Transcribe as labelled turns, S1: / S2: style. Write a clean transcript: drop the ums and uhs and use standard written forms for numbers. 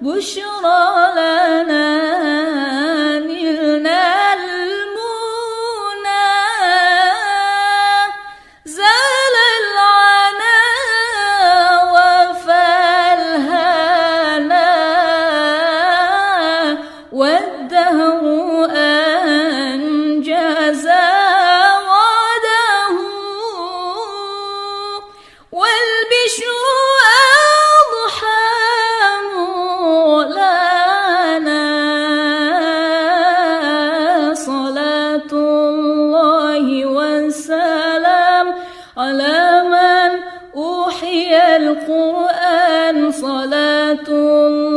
S1: بشرى لنا نلنا المنى زال العنا وفالهنا والدهر أنجز وعده والبشر على من أوحي القرآن صلاة الله